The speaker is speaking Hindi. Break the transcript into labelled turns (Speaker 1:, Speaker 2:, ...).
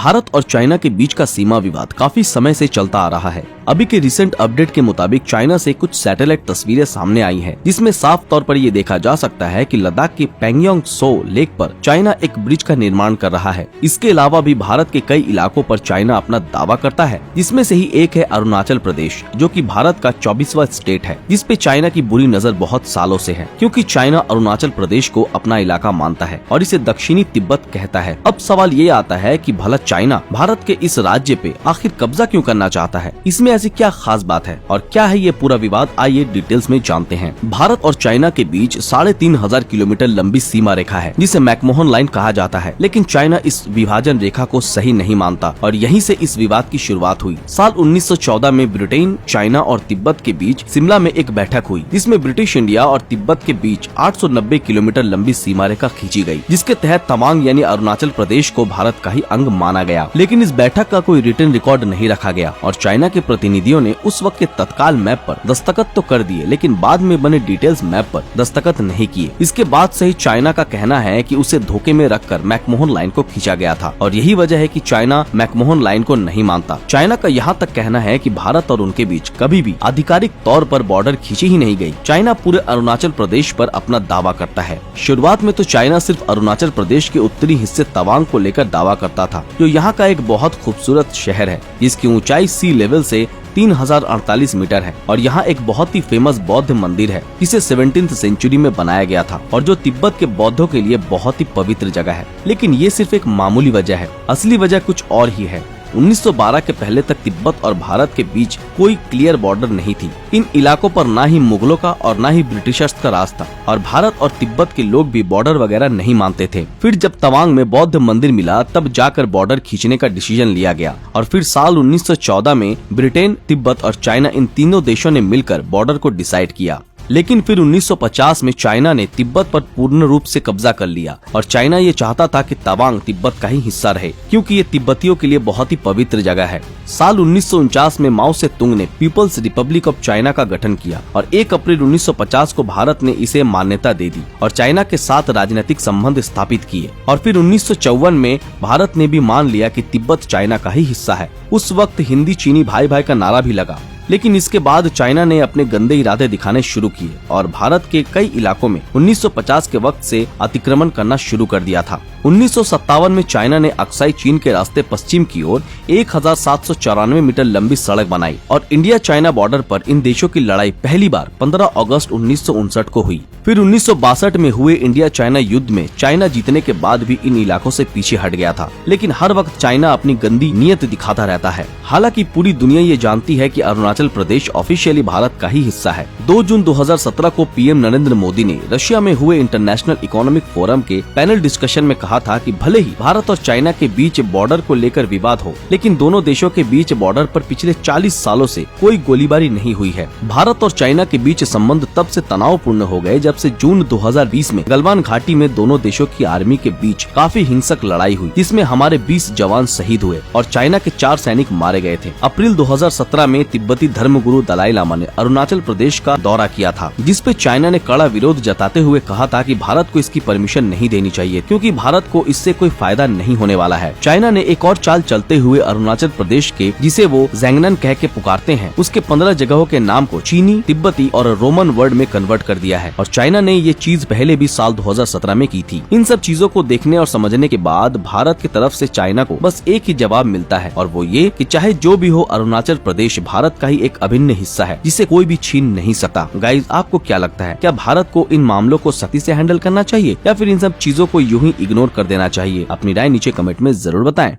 Speaker 1: भारत और चाइना के बीच का सीमा विवाद काफी समय से चलता आ रहा है। अभी के रिसेंट अपडेट के मुताबिक चाइना से कुछ सैटेलाइट तस्वीरें सामने आई हैं, जिसमें साफ तौर पर ये देखा जा सकता है कि लद्दाख के पैंगोंग त्सो लेक पर चाइना एक ब्रिज का निर्माण कर रहा है। इसके अलावा भी भारत के कई इलाकों पर चाइना अपना दावा करता है, जिसमें से ही एक है अरुणाचल प्रदेश, जो कि भारत का 24वां स्टेट है, जिस पे चाइना की बुरी नजर बहुत सालों से है, क्योंकि चाइना अरुणाचल प्रदेश को अपना इलाका मानता है और इसे दक्षिणी तिब्बत कहता है। अब सवाल ये आता है कि भला चाइना भारत के इस राज्य पे आखिर कब्जा क्यों करना चाहता है? इसमें ऐसी क्या खास बात है और क्या है ये पूरा विवाद, आइए डिटेल्स में जानते हैं। भारत और चाइना के बीच 3500 किलोमीटर लंबी सीमा रेखा है, जिसे मैकमोहन लाइन कहा जाता है, लेकिन चाइना इस विभाजन रेखा को सही नहीं मानता और यहीं से इस विवाद की शुरुआत हुई। साल 1914 में ब्रिटेन, चाइना और तिब्बत के बीच शिमला में एक बैठक हुई, जिसमें ब्रिटिश इंडिया और तिब्बत के बीच 890 किलोमीटर लंबी सीमा रेखा खींची गई, जिसके तहत तवांग यानी अरुणाचल प्रदेश को भारत का ही अंग माना गया। लेकिन इस बैठक का कोई रिटन रिकॉर्ड नहीं रखा गया और चाइना के प्रतिनिधियों ने उस वक्त के तत्काल मैप पर दस्तखत तो कर दिए, लेकिन बाद में बने डिटेल्स मैप पर दस्तखत नहीं किए। इसके बाद से ही चाइना का कहना है कि उसे धोखे में रखकर मैकमोहन लाइन को खींचा गया था और यही वजह है कि चाइना मैकमोहन लाइन को नहीं मानता। चाइना का यहाँ तक कहना है कि भारत और उनके बीच कभी भी आधिकारिक तौर पर बॉर्डर खींची ही नहीं गई। चाइना पूरे अरुणाचल प्रदेश पर अपना दावा करता है। शुरुआत में तो चाइना सिर्फ अरुणाचल प्रदेश के उत्तरी हिस्से तवांग को लेकर दावा करता था, जो यहाँ का एक बहुत खूबसूरत शहर है, जिसकी ऊंचाई सी लेवल से 3048 मीटर है और यहाँ एक बहुत ही फेमस बौद्ध मंदिर है, जिसे 17वीं सेंचुरी में बनाया गया था और जो तिब्बत के बौद्धों के लिए बहुत ही पवित्र जगह है। लेकिन ये सिर्फ एक मामूली वजह है, असली वजह कुछ और ही है। 1912 के पहले तक तिब्बत और भारत के बीच कोई क्लियर बॉर्डर नहीं थी। इन इलाकों पर ना ही मुगलों का और ना ही ब्रिटिशर्स का राज था और भारत और तिब्बत के लोग भी बॉर्डर वगैरह नहीं मानते थे। फिर जब तवांग में बौद्ध मंदिर मिला, तब जाकर बॉर्डर खींचने का डिसीजन लिया गया और फिर साल 1914 में ब्रिटेन, तिब्बत और चाइना इन तीनों देशों ने मिलकर बॉर्डर को डिसाइड किया। लेकिन फिर 1950 में चाइना ने तिब्बत पर पूर्ण रूप से कब्जा कर लिया और चाइना ये चाहता था कि तवांग तिब्बत का ही हिस्सा रहे, क्योंकि ये तिब्बतियों के लिए बहुत ही पवित्र जगह है। साल 1949 में माओ से तुंग ने पीपल्स रिपब्लिक ऑफ चाइना का गठन किया और 1 अप्रैल 1950 को भारत ने इसे मान्यता दे दी और चाइना के साथ राजनीतिक संबंध स्थापित किए। और फिर 1954 में भारत ने भी मान लिया कि तिब्बत चाइना का ही हिस्सा है। उस वक्त हिंदी चीनी भाई भाई का नारा भी लगा। लेकिन इसके बाद चाइना ने अपने गंदे इरादे दिखाने शुरू किए और भारत के कई इलाकों में 1950 के वक्त से अतिक्रमण करना शुरू कर दिया था। 1957 में चाइना ने अक्साई चीन के रास्ते पश्चिम की ओर 1794 मीटर लंबी सड़क बनाई और इंडिया चाइना बॉर्डर पर इन देशों की लड़ाई पहली बार 15 अगस्त 1959 को हुई। फिर 1962 में हुए इंडिया चाइना युद्ध में चाइना जीतने के बाद भी इन इलाकों से पीछे हट गया था, लेकिन हर वक्त चाइना अपनी गंदी नीयत दिखाता रहता है। हालांकि पूरी दुनिया ये जानती है कि अरुणाचल प्रदेश ऑफिशियली भारत का ही हिस्सा है। 2 जून 2017 को पीएम नरेंद्र मोदी ने रशिया में हुए इंटरनेशनल इकोनॉमिक फोरम के पैनल डिस्कशन में कहा था कि भले ही भारत और चाइना के बीच बॉर्डर को लेकर विवाद हो, लेकिन दोनों देशों के बीच बॉर्डर पर पिछले 40 सालों से कोई गोलीबारी नहीं हुई है। भारत और चाइना के बीच संबंध तब से तनावपूर्ण हो गए जब से जून 2020 में गलवान घाटी में दोनों देशों की आर्मी के बीच काफी हिंसक लड़ाई हुई, जिसमें हमारे 20 जवान शहीद हुए और चाइना के 4 सैनिक मारे गए थे। अप्रैल 2017 में तिब्बती धर्मगुरु दलाई लामा ने अरुणाचल प्रदेश का दौरा किया था, जिसपे चाइना ने कड़ा विरोध जताते हुए कहा था कि भारत को इसकी परमिशन नहीं देनी चाहिए, क्योंकि भारत को इससे कोई फायदा नहीं होने वाला है। चाइना ने एक और चाल चलते हुए अरुणाचल प्रदेश के, जिसे वो जैंगनन कह के पुकारते हैं, उसके 15 जगहों के नाम को चीनी, तिब्बती और रोमन वर्ड में कन्वर्ट कर दिया है और चाइना ने ये चीज पहले भी साल 2017 में की थी। इन सब चीजों को देखने और समझने के बाद भारत की तरफ से चाइना को बस एक ही जवाब मिलता है और वो ये कि चाहे जो भी हो, अरुणाचल प्रदेश भारत का ही एक अभिन्न हिस्सा है, जिसे कोई भी छीन नहीं सकता। गाइस, आपको क्या लगता है, क्या भारत को इन मामलों को सख्ती से हैंडल करना चाहिए या फिर इन सब चीजों को यूं ही इग्नोर कर देना चाहिए? अपनी राय नीचे कमेंट में जरूर बताएं।